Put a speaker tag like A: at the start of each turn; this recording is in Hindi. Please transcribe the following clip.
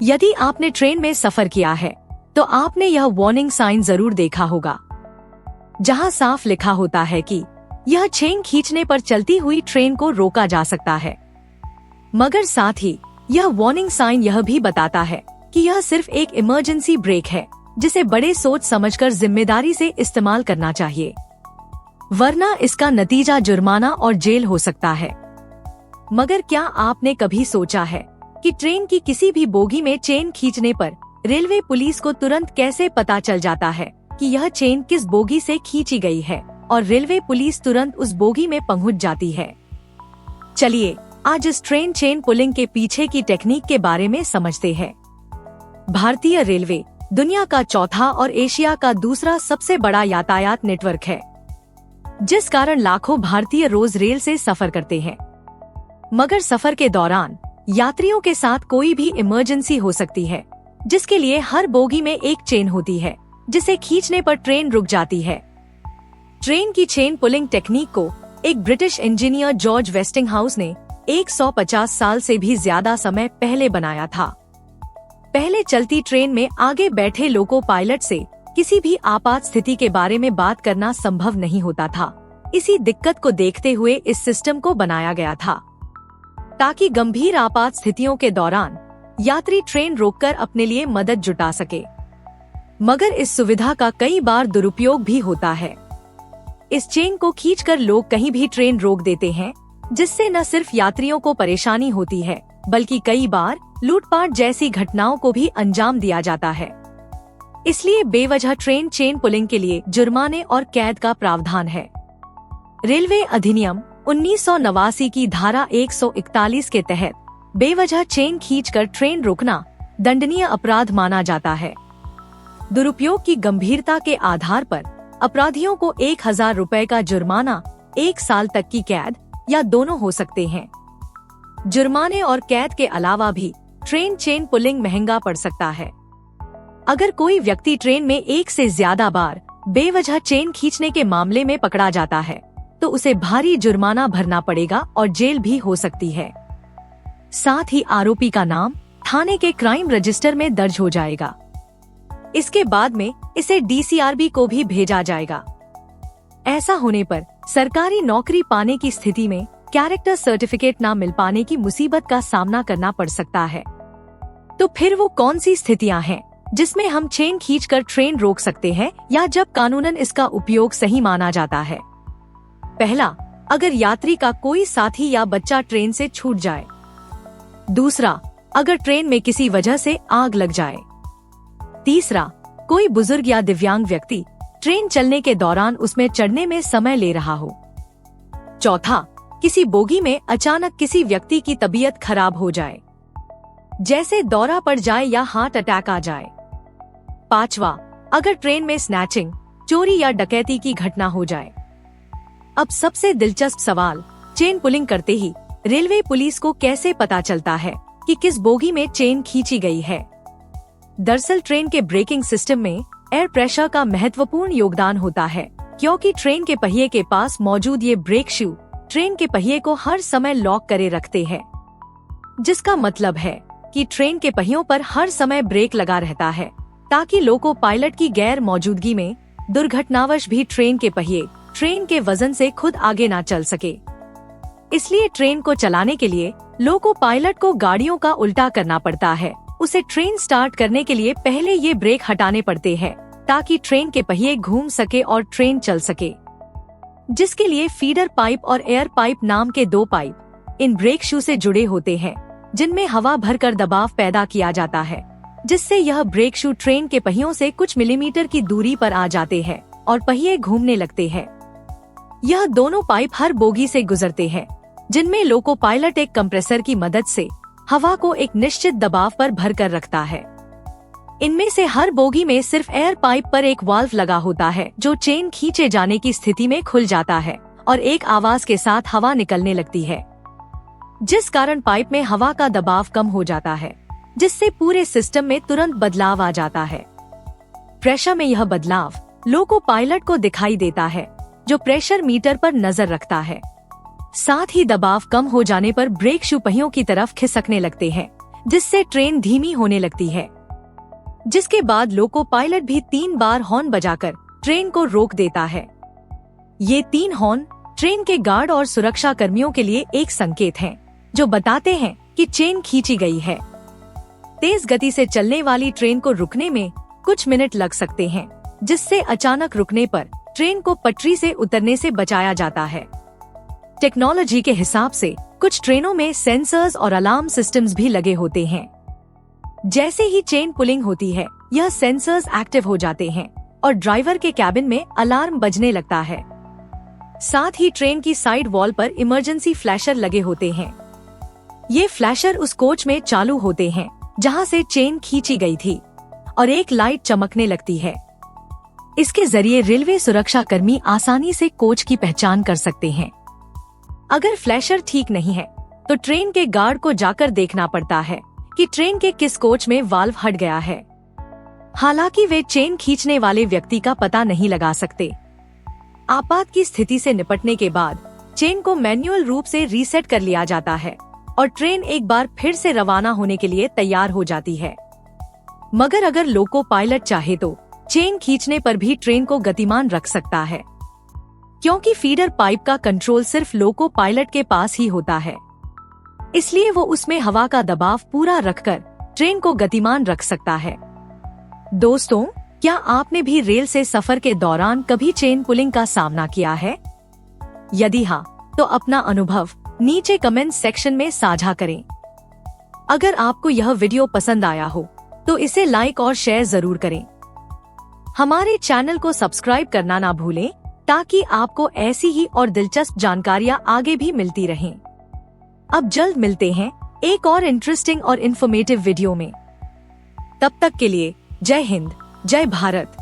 A: यदि आपने ट्रेन में सफर किया है तो आपने यह वार्निंग साइन जरूर देखा होगा, जहां साफ लिखा होता है कि यह चेन खींचने पर चलती हुई ट्रेन को रोका जा सकता है। मगर साथ ही यह वार्निंग साइन यह भी बताता है कि यह सिर्फ एक इमरजेंसी ब्रेक है, जिसे बड़े सोच समझकर जिम्मेदारी से इस्तेमाल करना चाहिए, वरना इसका नतीजा जुर्माना और जेल हो सकता है। मगर क्या आपने कभी सोचा है कि ट्रेन की किसी भी बोगी में चेन खींचने पर रेलवे पुलिस को तुरंत कैसे पता चल जाता है कि यह चेन किस बोगी से खींची गई है, और रेलवे पुलिस तुरंत उस बोगी में पहुंच जाती है। चलिए आज इस ट्रेन चेन पुलिंग के पीछे की टेक्निक के बारे में समझते हैं। भारतीय रेलवे दुनिया का चौथा और एशिया का दूसरा सबसे बड़ा यातायात नेटवर्क है, जिस कारण लाखों भारतीय रोज रेल से सफर करते हैं। मगर सफर के दौरान यात्रियों के साथ कोई भी इमरजेंसी हो सकती है, जिसके लिए हर बोगी में एक चेन होती है, जिसे खींचने पर ट्रेन रुक जाती है। ट्रेन की चेन पुलिंग टेक्निक को एक ब्रिटिश इंजीनियर जॉर्ज वेस्टिंगहाउस ने 150 साल से भी ज्यादा समय पहले बनाया था। पहले चलती ट्रेन में आगे बैठे लोको पायलट से किसी भी आपात स्थिति के बारे में बात करना संभव नहीं होता था। इसी दिक्कत को देखते हुए इस सिस्टम को बनाया गया था, ताकि गंभीर आपात स्थितियों के दौरान यात्री ट्रेन रोककर अपने लिए मदद जुटा सके। मगर इस सुविधा का कई बार दुरुपयोग भी होता है। इस चेन को खींचकर लोग कहीं भी ट्रेन रोक देते हैं, जिससे न सिर्फ यात्रियों को परेशानी होती है, बल्कि कई बार लूटपाट जैसी घटनाओं को भी अंजाम दिया जाता है। इसलिए बेवजह ट्रेन चेन पुलिंग के लिए जुर्माने और कैद का प्रावधान है। रेलवे अधिनियम 1989 की धारा 141 के तहत बेवजह चेन खींचकर ट्रेन रोकना दंडनीय अपराध माना जाता है। दुरुपयोग की गंभीरता के आधार पर अपराधियों को 1000 रुपए का जुर्माना, 1 साल तक की कैद या दोनों हो सकते हैं। जुर्माने और कैद के अलावा भी ट्रेन चेन पुलिंग महंगा पड़ सकता है। अगर कोई व्यक्ति ट्रेन में एक से ज्यादा बार बेवजह चेन खींचने के मामले में पकड़ा जाता है, तो उसे भारी जुर्माना भरना पड़ेगा और जेल भी हो सकती है। साथ ही आरोपी का नाम थाने के क्राइम रजिस्टर में दर्ज हो जाएगा। इसके बाद में इसे DCRB को भी भेजा जाएगा। ऐसा होने पर सरकारी नौकरी पाने की स्थिति में कैरेक्टर सर्टिफिकेट न मिल पाने की मुसीबत का सामना करना पड़ सकता है। तो फिर वो कौन सी स्थितियां हैं जिसमें हम चेन खींचकर ट्रेन रोक सकते हैं, या जब कानूनन इसका उपयोग सही माना जाता है? पहला, अगर यात्री का कोई साथी या बच्चा ट्रेन से छूट जाए। दूसरा, अगर ट्रेन में किसी वजह से आग लग जाए। तीसरा, कोई बुजुर्ग या दिव्यांग व्यक्ति ट्रेन चलने के दौरान उसमें चढ़ने में समय ले रहा हो। चौथा, किसी बोगी में अचानक किसी व्यक्ति की तबीयत खराब हो जाए, जैसे दौरा पड़ जाए या हार्ट अटैक आ जाए। पांचवा, अगर ट्रेन में स्नैचिंग, चोरी या डकैती की घटना हो जाए। अब सबसे दिलचस्प सवाल, चेन पुलिंग करते ही रेलवे पुलिस को कैसे पता चलता है कि किस बोगी में चेन खींची गई है? दरअसल ट्रेन के ब्रेकिंग सिस्टम में एयर प्रेशर का महत्वपूर्ण योगदान होता है, क्योंकि ट्रेन के पहिए के पास मौजूद ये ब्रेक शू ट्रेन के पहिए को हर समय लॉक करे रखते हैं, जिसका मतलब है कि ट्रेन के पहियों पर हर समय ब्रेक लगा रहता है, ताकि लोको पायलट की गैर मौजूदगी में दुर्घटनावश भी ट्रेन के पहिए ट्रेन के वजन से खुद आगे ना चल सके। इसलिए ट्रेन को चलाने के लिए लोको पायलट को गाड़ियों का उल्टा करना पड़ता है। उसे ट्रेन स्टार्ट करने के लिए पहले ये ब्रेक हटाने पड़ते हैं, ताकि ट्रेन के पहिए घूम सके और ट्रेन चल सके, जिसके लिए फीडर पाइप और एयर पाइप नाम के 2 पाइप इन ब्रेक शू से जुड़े होते हैं, जिनमें हवा भरकर दबाव पैदा किया जाता है, जिससे यह ब्रेक शू ट्रेन के पहियों से कुछ मिलीमीटर की दूरी पर आ जाते हैं और पहिए घूमने लगते हैं। यह दोनों पाइप हर बोगी से गुजरते हैं, जिनमें लोको पायलट एक कंप्रेसर की मदद से हवा को एक निश्चित दबाव पर भर कर रखता है। इनमें से हर बोगी में सिर्फ एयर पाइप पर एक वाल्व लगा होता है, जो चेन खींचे जाने की स्थिति में खुल जाता है और एक आवाज के साथ हवा निकलने लगती है, जिस कारण पाइप में हवा का दबाव कम हो जाता है, जिससे पूरे सिस्टम में तुरंत बदलाव आ जाता है। प्रेशर में यह बदलाव लोको पायलट को दिखाई देता है, जो प्रेशर मीटर पर नजर रखता है। साथ ही दबाव कम हो जाने पर ब्रेक शू पहियों की तरफ खिसकने लगते हैं, जिससे ट्रेन धीमी होने लगती है। जिसके बाद लोको पायलट भी 3 बार हॉर्न बजाकर ट्रेन को रोक देता है। ये 3 हॉर्न ट्रेन के गार्ड और सुरक्षा कर्मियों के लिए एक संकेत हैं, जो बताते हैं कि चेन खींची गई है। तेज गति से चलने वाली ट्रेन को रुकने में कुछ मिनट लग सकते हैं, जिससे अचानक रुकने पर ट्रेन को पटरी से उतरने से बचाया जाता है। टेक्नोलॉजी के हिसाब से कुछ ट्रेनों में सेंसर्स और अलार्म सिस्टम्स भी लगे होते हैं। जैसे ही चेन पुलिंग होती है, यह सेंसर्स एक्टिव हो जाते हैं और ड्राइवर के कैबिन में अलार्म बजने लगता है। साथ ही ट्रेन की साइड वॉल पर इमरजेंसी फ्लैशर लगे होते हैं। ये फ्लैशर उस कोच में चालू होते हैं जहां से चेन खींची गई थी, और एक लाइट चमकने लगती है। इसके जरिए रेलवे सुरक्षा कर्मी आसानी से कोच की पहचान कर सकते हैं। अगर फ्लैशर ठीक नहीं है तो ट्रेन के गार्ड को जाकर देखना पड़ता है कि ट्रेन के किस कोच में वाल्व हट गया है। हालांकि वे चेन खींचने वाले व्यक्ति का पता नहीं लगा सकते। आपात की स्थिति से निपटने के बाद चेन को मैन्युअल रूप से रीसेट कर लिया जाता है और ट्रेन एक बार फिर से रवाना होने के लिए तैयार हो जाती है। मगर अगर लोको पायलट चाहे तो चेन खींचने पर भी ट्रेन को गतिमान रख सकता है, क्योंकि फीडर पाइप का कंट्रोल सिर्फ लोको पायलट के पास ही होता है। इसलिए वो उसमें हवा का दबाव पूरा रखकर ट्रेन को गतिमान रख सकता है। दोस्तों, क्या आपने भी रेल से सफर के दौरान कभी चेन पुलिंग का सामना किया है? यदि हाँ, तो अपना अनुभव नीचे कमेंट सेक्शन में साझा करें। अगर आपको यह वीडियो पसंद आया हो तो इसे लाइक और शेयर जरूर करें। हमारे चैनल को सब्सक्राइब करना ना भूलें, ताकि आपको ऐसी ही और दिलचस्प जानकारियां आगे भी मिलती रहें। अब जल्द मिलते हैं एक और इंटरेस्टिंग और इन्फॉर्मेटिव वीडियो में। तब तक के लिए जय हिंद, जय भारत।